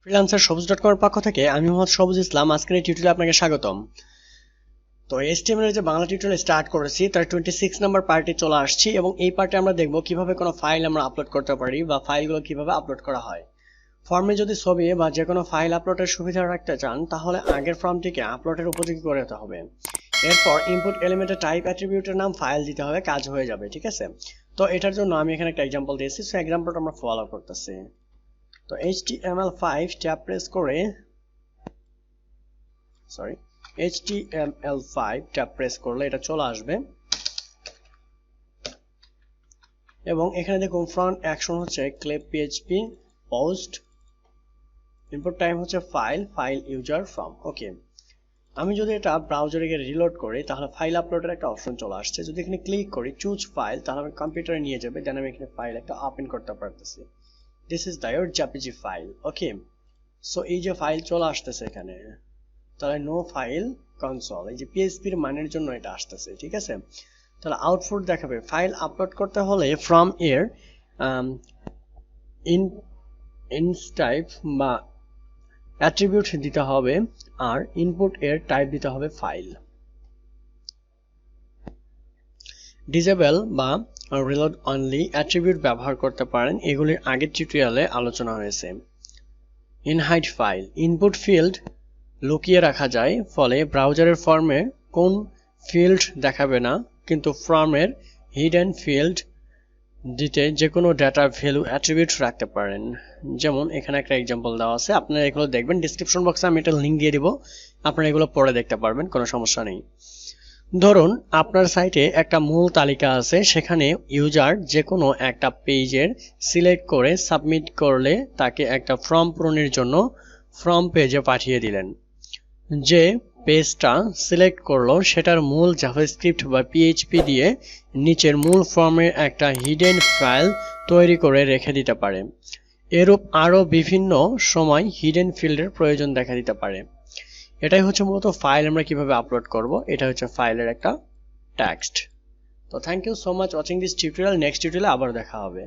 Freelancer সবুজ.com এর পক্ষ থেকে আমি মোহাম্মদ সবুজ ইসলাম। আজকের এই টিউটোরিয়ালে আপনাকে স্বাগতম। তো HTML এর যে বাংলা টিউটোরিয়াল স্টার্ট করেছি তার 26 নাম্বার পার্টে চলে আসছি এবং এই পার্টে আমরা দেখব কিভাবে কোনো ফাইল আমরা আপলোড করতে পারি বা ফাইলগুলো কিভাবে আপলোড করা হয়। ফর্মে যদি ছবি বা যে কোনো ফাইল আপলোডের সুবিধা রাখতে চান তাহলে আগের ফর্মটিকে আপলোডের উপযোগী করে দিতে হবে। এরপর ইনপুট এলিমেন্টের টাইপ অ্যাট্রিবিউটের নাম ফাইল দিতে হবে, কাজ হয়ে যাবে। ঠিক আছে, তো এটার জন্য আমি এখানে একটা এক্সাম্পল দিয়েছি, সো এক্সাম্পলটা আমরা ফলো করতেছি। তো HTML5 ট্যাব প্রেস করে HTML5 ট্যাব প্রেস করলে এটা চলে আসবে এবং এখানে দেখুন ফ্রন্ট অ্যাকশন হচ্ছে clip PHP post, input time হচ্ছে ফাইল ইউজার ফ্রম। ওকে, আমি যদি এটা ব্রাউজারে গিয়ে রিলোড করি তাহলে ফাইল আপলোডের একটা অপশন চলে আসছে। যদি এখানে ক্লিক করি চুজ ফাইল তাহলে আমি কম্পিউটারে নিয়ে যাবে, দেন আমি এখানে ফাইল একটা ওপেন করতে পারতেছি। This is the your jpg file. Okay, so এই যে ফাইল চলে আসতেছে এখানে, তাহলে নো ফাইল কনসোল, এই যে PHP এর মানের জন্য এটা আসতেছে। ঠিক আছে, তাহলে আউটপুট দেখাবে ফাইল আপলোড করতে হলে ফ্রম এর টাইপ বা অ্যাট্রিবিউট দিতে হবে আর ইনপুট এর টাইপ দিতে হবে ফাইল। ডিসেবল বা রিলোড অনলি অ্যাট্রিবিউট ব্যবহার করতে পারেন, এগুলির আগের টিউটোরিয়ালে আলোচনা হয়েছে। ইনহাইড ফাইল, ইনপুট ফিল্ড লুকিয়ে রাখা যায়, ফলে ব্রাউজারের ফর্মে কোন ফিল্ড দেখাবে না, কিন্তু ফর্মের হিডেন ফিল্ড দিতে যে কোনো ডাটা ভ্যালু অ্যাট্রিবিউট রাখতে পারেন। যেমন এখানে একটা এক্সাম্পল দেওয়া আছে, আপনারা এগুলো দেখবেন, ডেসক্রিপশন বক্সে আমি একটা লিঙ্ক দিয়ে দিব, আপনারা এগুলো পড়ে দেখতে পারবেন, কোনো সমস্যা নেই। ধরুন আপনার সাইটে একটা মূল তালিকা আছে, সেখানে ইউজার যে কোনো একটা পেজের সিলেক্ট করে সাবমিট করলে তাকে একটা ফর্ম পূরণের জন্য ফর্ম পেজে পাঠিয়ে দিলেন। যে পেজটা সিলেক্ট করলো সেটার মূল জাভাস্ক্রিপ্ট বা PHP দিয়ে নিচের মূল ফর্মের একটা হিডেন ফাইল তৈরি করে রেখে দিতে পারে। এরূপ আরও বিভিন্ন সময় হিডেন ফিল্ডের প্রয়োজন দেখা দিতে পারে। এটাই হচ্ছে মূলত ফাইল আমরা কিভাবে আপলোড করব, এটা হচ্ছে ফাইলের একটা টেক্সট। তো thank you so much watching this tutorial. Next টিউটোরিয়ালে আবার দেখা হবে।